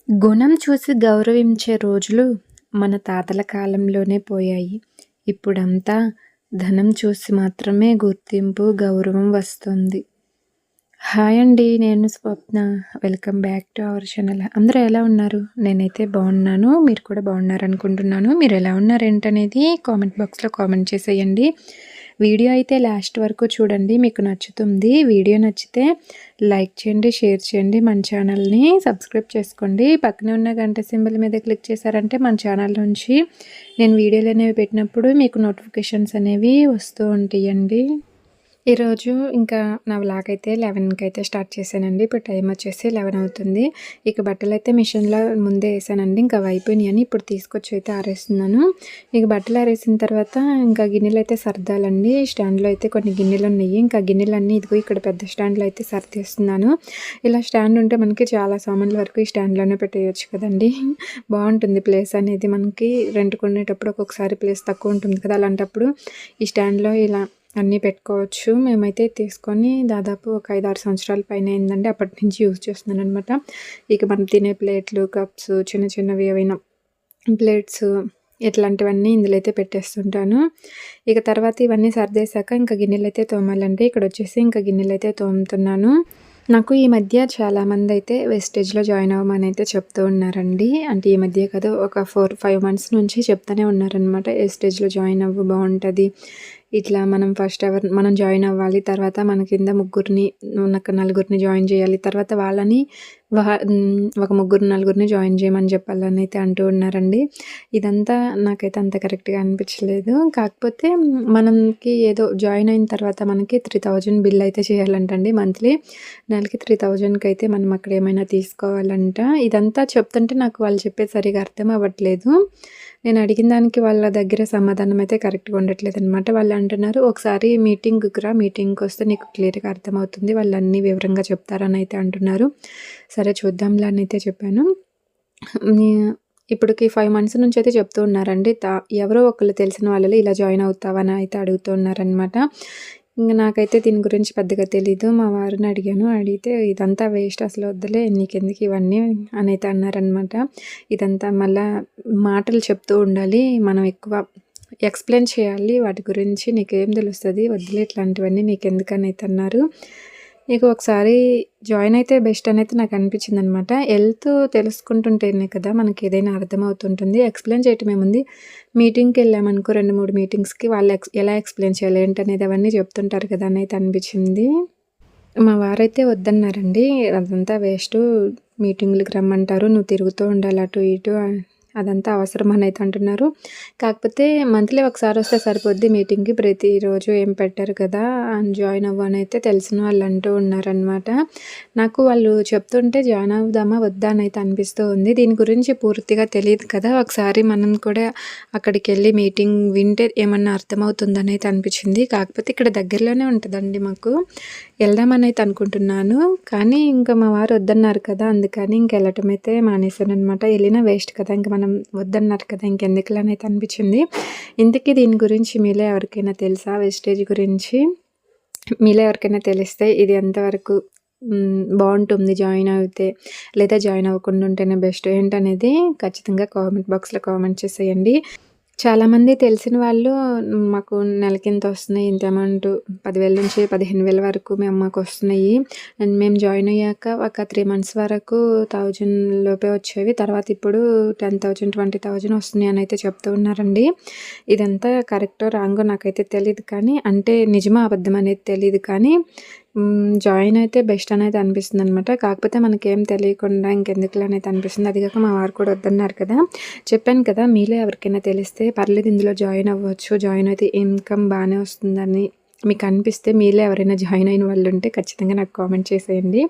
గుణం చూసి గౌరవించే రోజులు మన తాతల కాలంలోనే పోయాయి. ఇప్పుడంతా ధనం చూసి మాత్రమే గుర్తింపు, గౌరవం వస్తుంది. హాయ్ అండి. నేను Swapna. Welcome back to our channel. అందరూ ఎలా ఉన్నారు? నేనైతే బాగున్నాను. మీరు కూడా బాగున్నారనుకుంటున్నాను. మీరు ఎలా ఉన్నారేంటనేది కామెంట్ బాక్స్‌లో కామెంట్ చేసేయండి. వీడియో అయితే లాస్ట్ వరకు చూడండి, మీకు నచ్చుతుంది. వీడియో నచ్చితే లైక్ చేయండి, షేర్ చేయండి, మన ఛానల్ని సబ్స్క్రైబ్ చేసుకోండి. పక్కనే ఉన్న గంట సింబల్ మీద క్లిక్ చేశారంటే మన ఛానల్ నుంచి నేను వీడియోలు అనేవి పెట్టినప్పుడు మీకు నోటిఫికేషన్స్ అనేవి వస్తూ ఉంటాయండి. ఈరోజు ఇంకా నా వ్లాగ్ అయితే 11కి అయితే స్టార్ట్ చేశానండి. ఇప్పుడు టైం వచ్చేసి 11 అవుతుంది. ఇక బట్టలైతే మిషన్లో ముందే వేసానండి. ఇంకా అయిపోయినాయని ఇప్పుడు తీసుకొచ్చి అయితే ఆరేస్తున్నాను. ఇక బట్టలు ఆరేసిన తర్వాత ఇంకా గిన్నెలు అయితే సర్దాలండి. స్టాండ్లో అయితే కొన్ని గిన్నెలు ఉన్నాయి. ఇంకా గిన్నెలన్నీ ఇదిగో ఇక్కడ పెద్ద స్టాండ్లో అయితే సర్దేస్తున్నాను. ఇలా స్టాండ్ ఉంటే మనకి చాలా సామాన్ల వరకు ఈ స్టాండ్లోనే పెట్టేయచ్చు కదండి. బాగుంటుంది ప్లేస్ అనేది. మనకి రెంట్ కొనేటప్పుడు ఒక్కొక్కసారి ప్లేస్ తక్కువ ఉంటుంది కదా, అలాంటప్పుడు ఈ స్టాండ్లో ఇలా అన్నీ పెట్టుకోవచ్చు. మేమైతే తీసుకొని దాదాపు ఒక 5-6 సంవత్సరాల పైన అయిందండి. అప్పటి నుంచి యూజ్ చేస్తున్నాను అనమాట. ఇక మనం తినే ప్లేట్లు, కప్స్, చిన్న చిన్నవి ఏవైనా ప్లేట్స్ ఇట్లాంటివన్నీ ఇందులో అయితే పెట్టేస్తుంటాను. ఇక తర్వాత ఇవన్నీ సర్దేశాక ఇంకా గిన్నెలు అయితే తోమాలండి. ఇక్కడ వచ్చేసి ఇంకా గిన్నెలు అయితే తోముతున్నాను. నాకు ఈ మధ్య చాలామంది అయితే వెస్టేజ్లో జాయిన్ అవ్వమని అయితే చెప్తూ ఉన్నారండి. అంటే ఈ మధ్య కదా, ఒక 4-5 మంత్స్ నుంచి చెప్తూనే ఉన్నారనమాట. వెస్టేజ్లో జాయిన్ అవ్వు, బాగుంటుంది. ఇట్లా మనం ఫస్ట్ మనం జాయిన్ అవ్వాలి. తర్వాత మన కింద నలుగురిని జాయిన్ చేయాలి. తర్వాత వాళ్ళని ఒక నలుగురిని జాయిన్ చేయమని చెప్పాలని అయితే అంటూ ఉన్నారండి. ఇదంతా నాకైతే అంత కరెక్ట్గా అనిపించలేదు. కాకపోతే మనకి ఏదో జాయిన్ అయిన తర్వాత మనకి 3000 బిల్ అయితే చేయాలంటండి మంత్లీ. నెలకి 3000కి అయితే మనం అక్కడ ఏమైనా తీసుకోవాలంట. ఇదంతా చెప్తుంటే నాకు వాళ్ళు చెప్పేది సరిగా అర్థం అవ్వట్లేదు. నేను అడిగిన దానికి వాళ్ళ దగ్గర సమాధానం అయితే కరెక్ట్గా ఉండట్లేదు అనమాట. వాళ్ళు అంటున్నారు, ఒకసారి మీటింగ్కి రా, మీటింగ్కి వస్తే నీకు క్లియర్గా అర్థమవుతుంది, వాళ్ళు అన్నీ వివరంగా చెప్తారని అయితే అంటున్నారు. సరే చూద్దాంలే అని అయితే చెప్పాను. ఇప్పటికి 5 మంత్స్ నుంచి అయితే చెప్తూ ఉన్నారండి. ఎవరో ఒకళ్ళు తెలిసిన వాళ్ళు ఇలా జాయిన్ అవుతావా అని అయితే అడుగుతూ ఉన్నారనమాట. ఇంక నాకైతే దీని గురించి పెద్దగా తెలీదు. మా వారిని అడిగాను. అడిగితే ఇదంతా వేస్ట్, అసలు వద్దులే, నీకెందుకు ఇవన్నీ అని అయితే అన్నారనమాట. ఇదంతా మళ్ళా మాటలు చెప్తూ ఉండాలి, మనం ఎక్కువ ఎక్స్ప్లెయిన్ చేయాలి వాటి గురించి, నీకేం తెలుస్తుంది, వద్దులే ఇట్లాంటివన్నీ నీకెందుకని అయితే అన్నారు. ఇక ఒకసారి జాయిన్ అయితే బెస్ట్ అని అయితే నాకు అనిపించింది అనమాట. హెల్త్ తెలుసుకుంటుంటేనే కదా మనకి ఏదైనా అర్థమవుతుంటుంది. ఎక్స్ప్లెయిన్ చేయటం ఏముంది, మీటింగ్కి వెళ్ళామనుకో 2-3 మీటింగ్స్కి వాళ్ళు ఎలా ఎక్స్ప్లెయిన్ చేయాలి ఏంటనేది అవన్నీ చెప్తుంటారు కదా అని అయితే అనిపించింది. మా వారైతే వద్దన్నారండి. అదంతా వేస్ట్, మీటింగ్లకు రమ్మంటారు, నువ్వు తిరుగుతూ ఉండాలి అటు ఇటు, అదంతా అవసరం అని అయితే అంటున్నారు. కాకపోతే మంత్లీ ఒకసారి వస్తే సరిపోద్ది మీటింగ్కి, ప్రతిరోజు ఏం పెట్టారు కదా అని జాయిన్ అవ్వని అయితే తెలిసిన వాళ్ళు అంటూ ఉన్నారనమాట. నాకు వాళ్ళు చెప్తుంటే జాయిన్ అవుదామా వద్దా అని అయితే అనిపిస్తూ ఉంది. దీని గురించి పూర్తిగా తెలియదు కదా, ఒకసారి మనం కూడా అక్కడికి వెళ్ళి మీటింగ్ వింటే ఏమన్నా అర్థమవుతుందని అయితే అనిపించింది. కాకపోతే ఇక్కడ దగ్గరలోనే ఉంటుందండి మాకు, వెళ్దామని అయితే అనుకుంటున్నాను. కానీ ఇంకా మా వారు వద్దన్నారు కదా, అందుకని ఇంక వెళ్ళటం అయితే మానేశాను అనమాట. వెళ్ళినా వేస్ట్ కదా, ఇంక మనం వద్దన్నారు కదా, ఇంకెందుకులే అని అయితే అనిపించింది. ఇంతకీ దీని గురించి మీలో ఎవరికైనా తెలుసా, వెస్టేజ్ గురించి మీలో ఎవరికైనా తెలిస్తే ఇది ఎంతవరకు బాగుంటుంది జాయిన్ అయితే, లేదా జాయిన్ అవ్వకుండా ఉంటేనే బెస్ట్ ఏంటనేది ఖచ్చితంగా కామెంట్ బాక్స్లో కామెంట్ చేసేయండి. చాలామంది తెలిసిన వాళ్ళు మాకు నెలకింత వస్తున్నాయి, ఇంత అమౌంట్ 10,000 నుంచి 15,000 వరకు మాకు వస్తున్నాయి. అండ్ మేము జాయిన్ అయ్యాక ఒక 3 మంత్స్ వరకు 1000 లోపే వచ్చేవి, తర్వాత ఇప్పుడు 10,000 20,000 వస్తున్నాయి అని అయితే చెప్తూ ఉన్నారండి. ఇదంతా కరెక్టో రాంగో నాకైతే తెలియదు, కానీ అంటే నిజమా అబద్ధం అనేది తెలియదు, కానీ జాయిన్ అయితే బెస్ట్ అనేది అనిపిస్తుంది అనమాట. కాకపోతే మనకేం తెలియకుండా ఇంకెందుకులే అనేది అనిపిస్తుంది. అది కాక మా వారు కూడా వద్దన్నారు కదా, చెప్పాను కదా, మీలో ఎవరికైనా తెలిస్తే పర్లేదు ఇందులో జాయిన్ అవ్వచ్చు, జాయిన్ అయితే ఇన్కమ్ బాగానే వస్తుందని మీకు అనిపిస్తే, మీలో ఎవరైనా జాయిన్ అయిన వాళ్ళు ఉంటే ఖచ్చితంగా నాకు కామెంట్ చేసేయండి.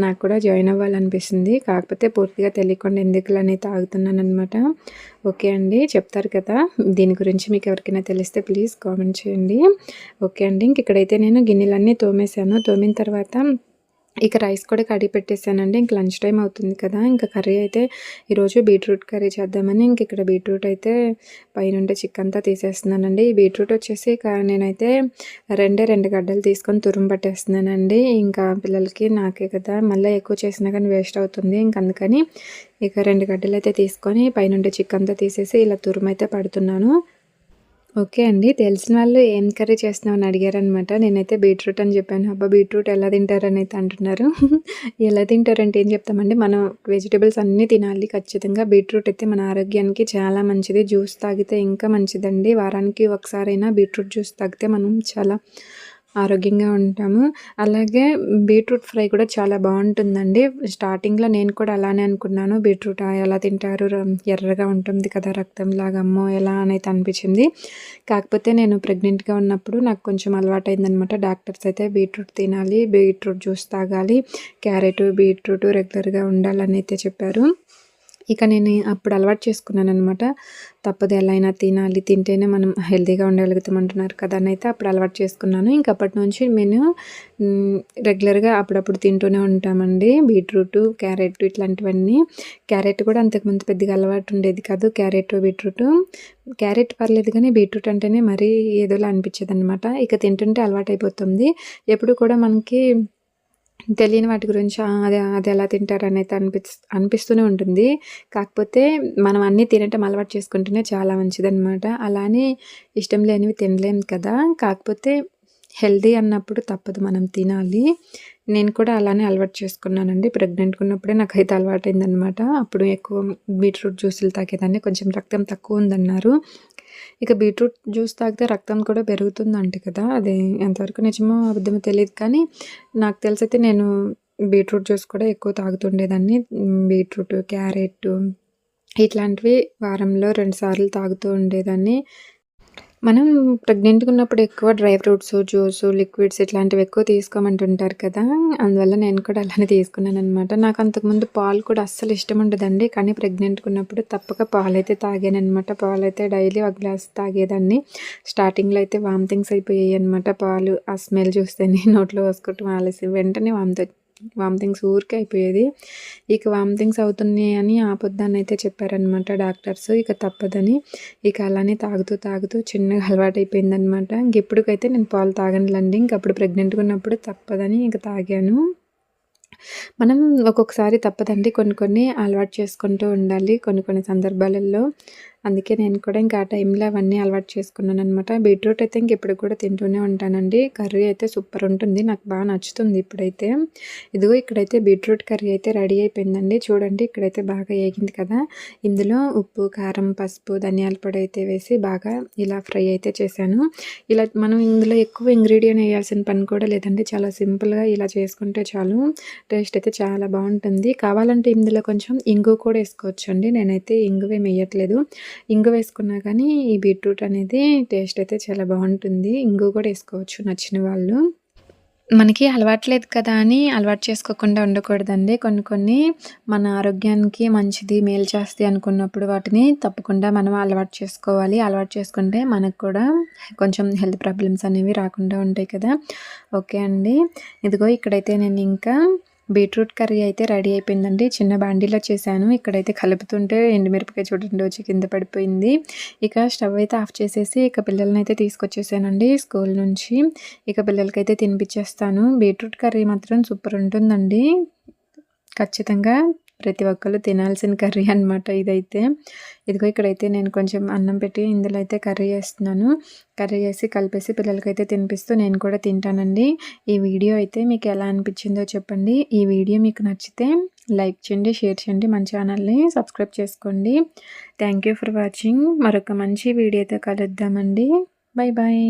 నాకు కూడా జాయిన్ అవ్వాలనిపిస్తుంది, కాకపోతే పూర్తిగా తెలియకుండా ఎందుకులే అనేది తాగుతున్నాను అనమాట. ఓకే అండి, చెప్తారు కదా దీని గురించి, మీకు ఎవరికైనా తెలిస్తే ప్లీజ్ కామెంట్ చేయండి. ఓకే అండి, ఇంక ఇక్కడైతే నేను గిన్నెలన్నీ తోమేశాను. తోమిన తర్వాత ఇక రైస్ కూడా కడిగి పెట్టేసానండి. ఇంక లంచ్ టైమ్ అవుతుంది కదా! ఇంక కర్రీ అయితే ఈరోజు బీట్రూట్ కర్రీ చేద్దామని ఇంక ఇక్కడ బీట్రూట్ అయితే పైనుండే చిక్కంతా తీసేస్తున్నానండి. ఈ బీట్రూట్ వచ్చేసి నేనైతే 2 గడ్డలు తీసుకొని తురుము పట్టేస్తున్నానండి. ఇంకా పిల్లలకి నాకే కదా! మళ్ళీ ఎక్కువ చేసినా కానీ వేస్ట్ అవుతుంది. ఇంక అందుకని ఇక 2 గడ్డలైతే తీసుకొని పైనుండే చిక్కంతా తీసేసి ఇలా తురుమైతే పడుతున్నాను. ఓకే అండి. తెలిసిన వాళ్ళు ఏం కర్రీ చేస్తున్నావు అని అడిగారనమాట. నేనైతే బీట్రూట్ అని చెప్పాను. అబ్బా! బీట్రూట్ ఎలా తింటారని అయితే అంటున్నారు. ఎలా తింటారంటే ఏం చెప్తామండి, మనం వెజిటబుల్స్ అన్నీ తినాలి ఖచ్చితంగా. బీట్రూట్ అయితే మన ఆరోగ్యానికి చాలా మంచిది. జ్యూస్ తాగితే ఇంకా మంచిదండి. వారానికి ఒకసారైనా బీట్రూట్ జ్యూస్ తాగితే మనం చాలా ఆరోగ్యంగా ఉంటాము. అలాగే బీట్రూట్ ఫ్రై కూడా చాలా బావుంటుందండి. స్టార్టింగ్‌లో నేను కూడా అలానే అనుకున్నాను. బీట్రూట్ ఎలా తింటారు? ఎర్రగా ఉంటుంది కదా! రక్తంలాగా అమ్మో! ఎలా అనైతే అనిపించింది. కాకపోతే నేను ప్రెగ్నెంట్‌గా ఉన్నప్పుడు నాకు కొంచెం అలవాటయిందనమాట. డాక్టర్స్ అయితే బీట్రూట్ తినాలి, బీట్రూట్ జ్యూస్ తాగాలి, క్యారెట్, బీట్రూట్ రెగ్యులర్‌గా ఉండాలని అయితే చెప్పారు. ఇక నేను అప్పుడు అలవాటు చేసుకున్నాననమాట. తప్పదు ఎలా అయినా తినాలి, తింటేనే మనం హెల్తీగా ఉండగలుగుతాం అంటున్నారు కదా! అని అయితే అప్పుడు అలవాటు చేసుకున్నాను. ఇంక అప్పటి నుంచి నేను రెగ్యులర్‌గా అప్పుడప్పుడు తింటూనే ఉంటామండి. బీట్రూటు, క్యారెట్ ఇట్లాంటివన్నీ. క్యారెట్ కూడా అంతకుముందు పెద్దగా అలవాటు ఉండేది కాదు. బీట్రూటు. క్యారెట్ పర్లేదు కానీ బీట్రూట్ అంటేనే మరీ ఏదోలా అనిపించేదనమాట. ఇక తింటుంటే అలవాటయిపోతుంది. ఎప్పుడు కూడా మనకి తెలియని వాటి గురించి అది ఎలా తింటారనైతే అనిపిస్తూనే ఉంటుంది. కాకపోతే మనం అన్నీ తినటం అలవాటు చేసుకుంటేనే చాలా మంచిదనమాట. అలా అని ఇష్టం లేనివి తినలేం కదా! కాకపోతే హెల్తీ అన్నప్పుడు తప్పదు, మనం తినాలి. నేను కూడా అలానే అలవాటు చేసుకున్నానండి. ప్రెగ్నెంట్‌గా ఉన్నప్పుడే నాకైతే అలవాటయిందనమాట. అప్పుడు ఎక్కువ బీట్రూట్ జ్యూసులు తాగేదాన్ని. కొంచెం రక్తం తక్కువుందన్నారు. ఇక బీట్రూట్ జ్యూస్ తాగితే రక్తం కూడా పెరుగుతుందంట కదా! అది ఎంతవరకు నిజమో అబద్ధమో తెలీదు కానీ, నాకు తెలిసైతే నేను బీట్రూట్ జ్యూస్ కూడా ఎక్కువ తాగుతుండేదాన్ని. బీట్రూటు, క్యారెట్టు ఇట్లాంటివి వారంలో 2 సార్లు తాగుతూ ఉండేదాన్ని. మనం ప్రెగ్నెంట్‌గా ఉన్నప్పుడు ఎక్కువ డ్రై ఫ్రూట్స్, జ్యూసు, లిక్విడ్స్ ఇట్లాంటివి ఎక్కువ తీసుకోమంటుంటారు కదా! అందువల్ల నేను కూడా అలానే తీసుకున్నాననమాట. నాకు అంతకుముందు పాలు కూడా అస్సలు ఇష్టం ఉండదండి. కానీ ప్రెగ్నెంట్‌గా ఉన్నప్పుడు తప్పక పాలైతే తాగాననమాట. పాలైతే డైలీ ఒక గ్లాస్ తాగేదాన్ని. స్టార్టింగ్‌లో అయితే వామిటింగ్స్ అయిపోయాయనమాట. పాలు ఆ స్మెల్ చూస్తేనే నోట్లో వేసుకోవటం ఆలస్యం. వెంటనే వామిటింగ్స్ ఊరికే అయిపోయేది. ఇక వామిటింగ్స్ అవుతున్నాయి అని ఆపొద్దని చెప్పారనమాట డాక్టర్స్. ఇక తప్పదని ఇక అలానే తాగుతూ చిన్నగా అలవాటయిపోయిందనమాట. ఇంకెప్పుడుకైతే నేను పాలు తాగనులేండి. ఇంకప్పుడు ప్రెగ్నెంట్‌గా ఉన్నప్పుడు తప్పదని ఇంక తాగాను. మనం ఒక్కొక్కసారి తప్పదండి. కొన్ని అలవాటు చేసుకుంటూ ఉండాలి కొన్ని సందర్భాలలో. అందుకే నేను కూడా ఇంకా ఆ టైంలో అవన్నీ అలవాటు చేసుకున్నాననమాట. బీట్రూట్ అయితే ఇంకెప్పుడు కూడా తింటూనే ఉంటానండి. కర్రీ అయితే సూపర్ ఉంటుంది. నాకు బాగా నచ్చుతుంది ఇప్పుడైతే. ఇదిగో ఇక్కడైతే బీట్రూట్ కర్రీ అయితే రెడీ అయిపోయిందండి. చూడండి ఇక్కడైతే బాగా ఏగింది కదా! ఇందులో ఉప్పు, కారం, పసుపు, ధనియాల పొడి అయితే వేసి బాగా ఇలా ఫ్రై అయితే చేశాను. ఇలా మనం ఇందులో ఎక్కువ ఇంగ్రీడియంట్ వేయాల్సిన పని కూడా లేదండి. చాలా సింపుల్‌గా ఇలా చేసుకుంటే చాలు. టేస్ట్ అయితే చాలా బాగుంటుంది. కావాలంటే ఇందులో కొంచెం ఇంగువ కూడా వేసుకోవచ్చండి. నేనైతే ఇంగువేమి వేయట్లేదు. ఇంగువ వేసుకున్నా కానీ ఈ బీట్రూట్ అనేది టేస్ట్ అయితే చాలా బాగుంటుంది. ఇంగువ కూడా వేసుకోవచ్చు నచ్చిన వాళ్ళు. మనకి అలవాట్లేదు కదా అని అలవాటు చేసుకోకుండా ఉండకూడదండి. కొన్ని మన ఆరోగ్యానికి మంచిది, మేలు చేస్తాయి అనుకున్నప్పుడు వాటిని తప్పకుండా మనం అలవాటు చేసుకోవాలి. అలవాటు చేసుకుంటే మనకు కూడా కొంచెం హెల్త్ ప్రాబ్లమ్స్ అనేవి రాకుండా ఉంటాయి కదా! ఓకే అండి. ఇదిగో ఇక్కడైతే నేను ఇంకా బీట్రూట్ కర్రీ అయితే రెడీ అయిపోయిందండి. చిన్న బాండీలో చేశాను. ఇక్కడైతే కలుపుతుంటే ఎండుమిరపకాయ చూడండి వచ్చి కింద పడిపోయింది. ఇక స్టవ్ అయితే ఆఫ్ చేసేసి ఇక పిల్లలనైతే తీసుకొచ్చేసానండి స్కూల్ నుంచి. ఇక పిల్లలకైతే తినిపిచ్చేస్తాను. బీట్రూట్ కర్రీ మాత్రం సూపర్ ఉంటుందండి. ఖచ్చితంగా ప్రతి ఒక్కళ్ళు తినాల్సిన కర్రీ అనమాట ఇదైతే. ఇదిగో ఇక్కడైతే నేను కొంచెం అన్నం పెట్టి ఇందులో అయితే కర్రీ చేస్తున్నాను. కర్రీ చేసి కలిపేసి పిల్లలకైతే తినిపిస్తూ నేను కూడా తింటానండి. ఈ వీడియో అయితే మీకు ఎలా అనిపించిందో చెప్పండి. ఈ వీడియో మీకు నచ్చితే లైక్ చేయండి, షేర్ చేయండి, మన ఛానల్ని సబ్స్క్రైబ్ చేసుకోండి. Thank you for watching. మరొక మంచి వీడియోతో కలుద్దామండి. Bye bye.